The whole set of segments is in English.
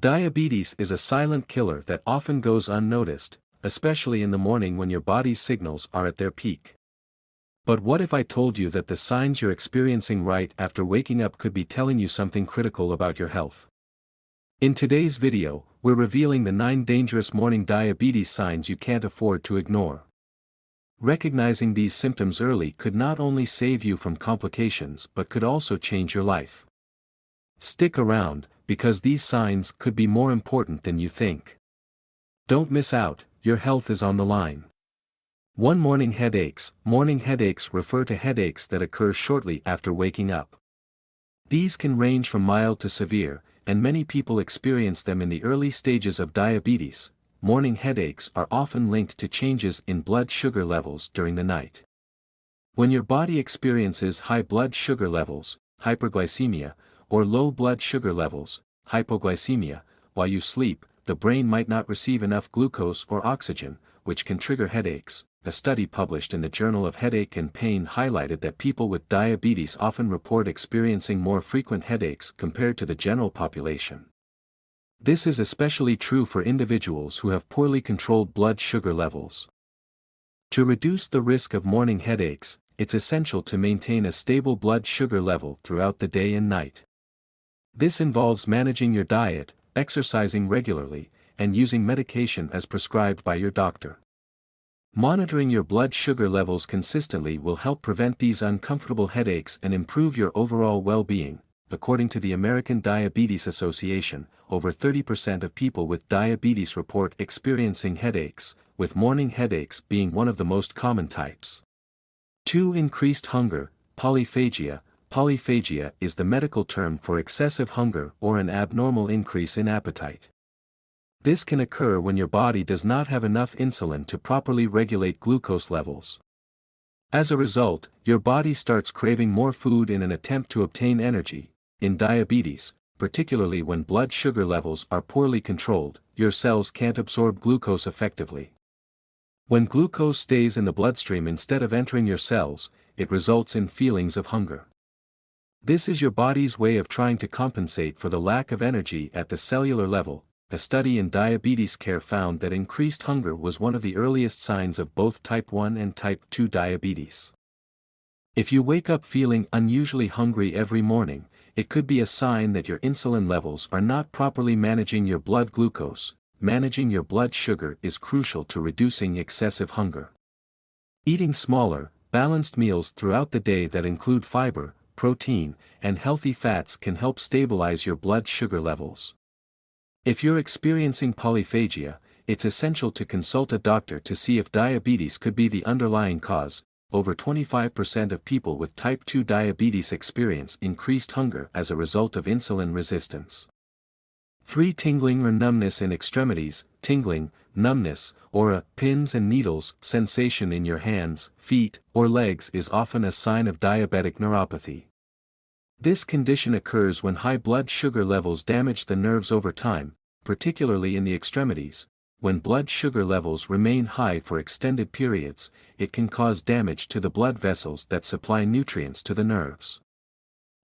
Diabetes is a silent killer that often goes unnoticed, especially in the morning when your body's signals are at their peak. But what if I told you that the signs you're experiencing right after waking up could be telling you something critical about your health? In today's video, we're revealing the 9 dangerous morning diabetes signs you can't afford to ignore. Recognizing these symptoms early could not only save you from complications but could also change your life. Stick around, because these signs could be more important than you think. Don't miss out, your health is on the line. 1. Morning headaches. Morning headaches refer to headaches that occur shortly after waking up. These can range from mild to severe, and many people experience them in the early stages of diabetes. Morning headaches are often linked to changes in blood sugar levels during the night. When your body experiences high blood sugar levels, hyperglycemia, or low blood sugar levels, hypoglycemia, while you sleep, the brain might not receive enough glucose or oxygen, which can trigger headaches. A study published in the Journal of Headache and Pain highlighted that people with diabetes often report experiencing more frequent headaches compared to the general population. This is especially true for individuals who have poorly controlled blood sugar levels. To reduce the risk of morning headaches, it's essential to maintain a stable blood sugar level throughout the day and night. This involves managing your diet, exercising regularly, and using medication as prescribed by your doctor. Monitoring your blood sugar levels consistently will help prevent these uncomfortable headaches and improve your overall well-being. According to the American Diabetes Association, over 30% of people with diabetes report experiencing headaches, with morning headaches being one of the most common types. 2. Increased hunger. Polyphagia. Polyphagia is the medical term for excessive hunger or an abnormal increase in appetite. This can occur when your body does not have enough insulin to properly regulate glucose levels. As a result, your body starts craving more food in an attempt to obtain energy. In diabetes, particularly when blood sugar levels are poorly controlled, your cells can't absorb glucose effectively. When glucose stays in the bloodstream instead of entering your cells, it results in feelings of hunger. This is your body's way of trying to compensate for the lack of energy at the cellular level. A study in diabetes care found that increased hunger was one of the earliest signs of both type 1 and type 2 diabetes. If you wake up feeling unusually hungry every morning, it could be a sign that your insulin levels are not properly managing your blood glucose. Managing your blood sugar is crucial to reducing excessive hunger. Eating smaller, balanced meals throughout the day that include fiber, protein, and healthy fats can help stabilize your blood sugar levels. If you're experiencing polyphagia, it's essential to consult a doctor to see if diabetes could be the underlying cause. Over 25% of people with type 2 diabetes experience increased hunger as a result of insulin resistance. 3. Tingling or numbness in extremities. Tingling, numbness, or a pins and needles sensation in your hands, feet, or legs is often a sign of diabetic neuropathy. This condition occurs when high blood sugar levels damage the nerves over time, particularly in the extremities. When blood sugar levels remain high for extended periods, it can cause damage to the blood vessels that supply nutrients to the nerves.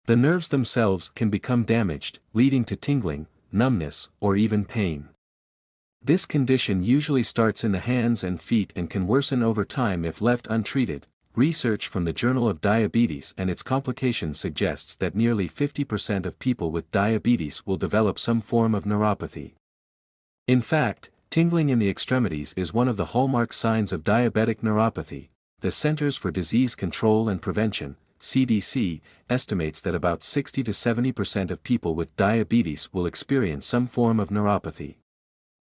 The nerves themselves can become damaged, leading to tingling, numbness, or even pain. This condition usually starts in the hands and feet and can worsen over time if left untreated. Research from the Journal of Diabetes and its Complications suggests that nearly 50% of people with diabetes will develop some form of neuropathy. In fact, tingling in the extremities is one of the hallmark signs of diabetic neuropathy. The Centers for Disease Control and Prevention, CDC, estimates that about 60 to 70% of people with diabetes will experience some form of neuropathy.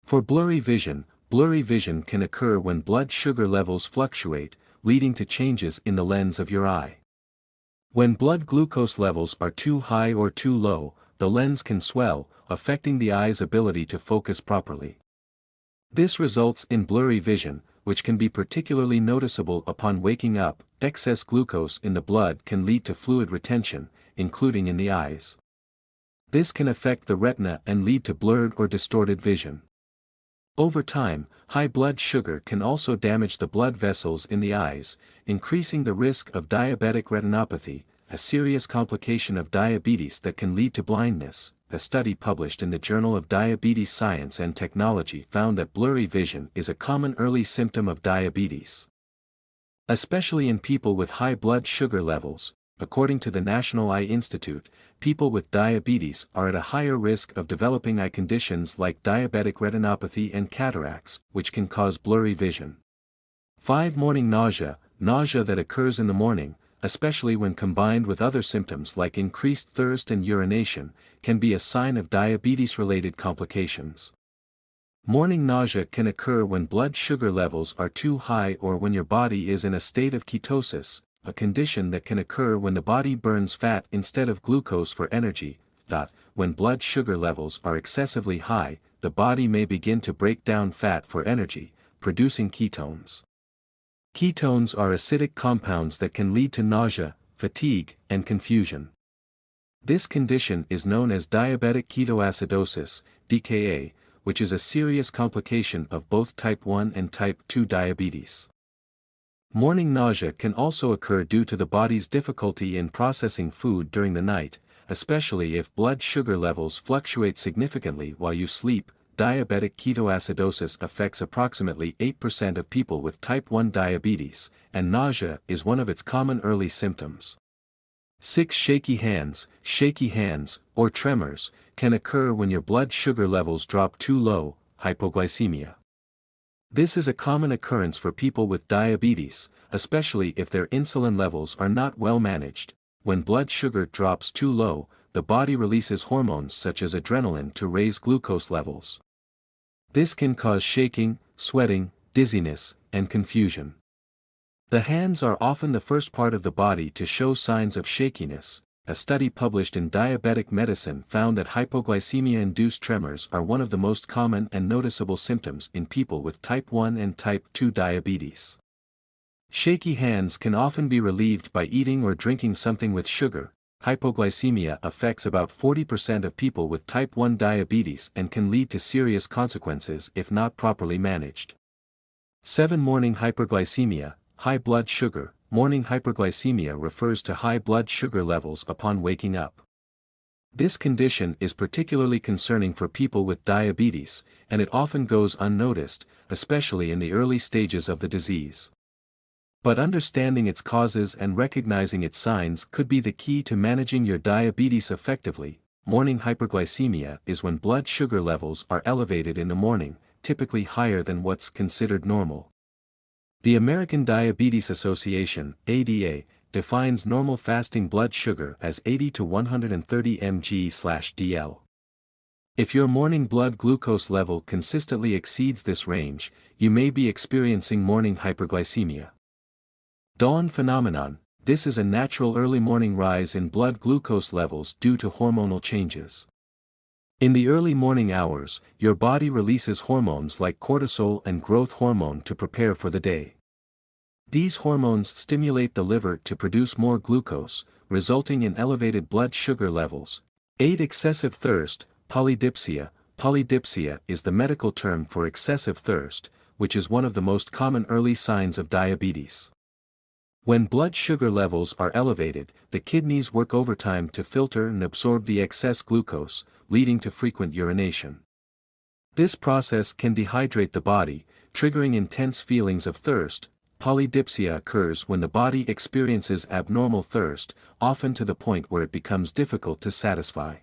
For blurry vision can occur when blood sugar levels fluctuate, leading to changes in the lens of your eye. When blood glucose levels are too high or too low, the lens can swell, affecting the eye's ability to focus properly. This results in blurry vision, which can be particularly noticeable upon waking up. Excess glucose in the blood can lead to fluid retention, including in the eyes. This can affect the retina and lead to blurred or distorted vision. Over time, high blood sugar can also damage the blood vessels in the eyes, increasing the risk of diabetic retinopathy. a serious complication of diabetes that can lead to blindness. A study published in the Journal of Diabetes Science and Technology found that blurry vision is a common early symptom of diabetes. Especially in people with high blood sugar levels, according to the National Eye Institute, people with diabetes are at a higher risk of developing eye conditions like diabetic retinopathy and cataracts, which can cause blurry vision. 5. Morning nausea. Nausea that occurs in the morning, especially when combined with other symptoms like increased thirst and urination, can be a sign of diabetes-related complications. Morning nausea can occur when blood sugar levels are too high or when your body is in a state of ketosis, a condition that can occur when the body burns fat instead of glucose for energy. When blood sugar levels are excessively high, the body may begin to break down fat for energy, producing ketones. Ketones are acidic compounds that can lead to nausea, fatigue, and confusion. This condition is known as diabetic ketoacidosis, DKA, which is a serious complication of both type 1 and type 2 diabetes. Morning nausea can also occur due to the body's difficulty in processing food during the night, especially if blood sugar levels fluctuate significantly while you sleep. Diabetic ketoacidosis affects approximately 8% of people with type 1 diabetes, and nausea is one of its common early symptoms. 6. Shaky hands, or tremors, can occur when your blood sugar levels drop too low, hypoglycemia. This is a common occurrence for people with diabetes, especially if their insulin levels are not well managed. When blood sugar drops too low, the body releases hormones such as adrenaline to raise glucose levels. This can cause shaking, sweating, dizziness, and confusion. The hands are often the first part of the body to show signs of shakiness. A study published in Diabetic Medicine found that hypoglycemia-induced tremors are one of the most common and noticeable symptoms in people with type 1 and type 2 diabetes. Shaky hands can often be relieved by eating or drinking something with sugar. Hypoglycemia affects about 40% of people with type 1 diabetes and can lead to serious consequences if not properly managed. 7. Morning hyperglycemia, high blood sugar. Morning hyperglycemia refers to high blood sugar levels upon waking up. This condition is particularly concerning for people with diabetes, and it often goes unnoticed, especially in the early stages of the disease. But understanding its causes and recognizing its signs could be the key to managing your diabetes effectively. Morning hyperglycemia is when blood sugar levels are elevated in the morning, typically higher than what's considered normal. The American Diabetes Association, ADA, defines normal fasting blood sugar as 80 to 130 mg/dl. If your morning blood glucose level consistently exceeds this range, you may be experiencing morning hyperglycemia. Dawn phenomenon. This is a natural early morning rise in blood glucose levels due to hormonal changes. In the early morning hours, your body releases hormones like cortisol and growth hormone to prepare for the day. These hormones stimulate the liver to produce more glucose, resulting in elevated blood sugar levels. 8. Excessive thirst, polydipsia. Polydipsia is the medical term for excessive thirst, which is one of the most common early signs of diabetes. When blood sugar levels are elevated, the kidneys work overtime to filter and absorb the excess glucose, leading to frequent urination. This process can dehydrate the body, triggering intense feelings of thirst. Polydipsia occurs when the body experiences abnormal thirst, often to the point where it becomes difficult to satisfy.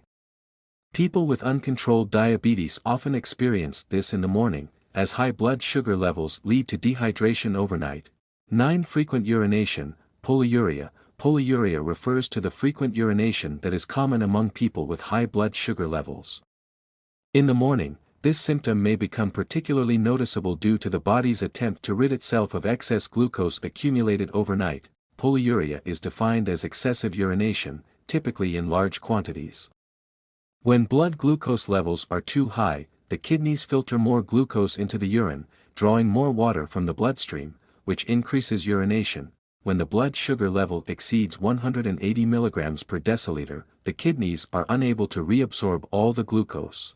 People with uncontrolled diabetes often experience this in the morning, as high blood sugar levels lead to dehydration overnight. 9. Frequent urination, polyuria. Polyuria refers to the frequent urination that is common among people with high blood sugar levels. In the morning, this symptom may become particularly noticeable due to the body's attempt to rid itself of excess glucose accumulated overnight. Polyuria is defined as excessive urination, typically in large quantities. When blood glucose levels are too high, the kidneys filter more glucose into the urine, drawing more water from the bloodstream, which increases urination. When the blood sugar level exceeds 180 mg per deciliter, the kidneys are unable to reabsorb all the glucose.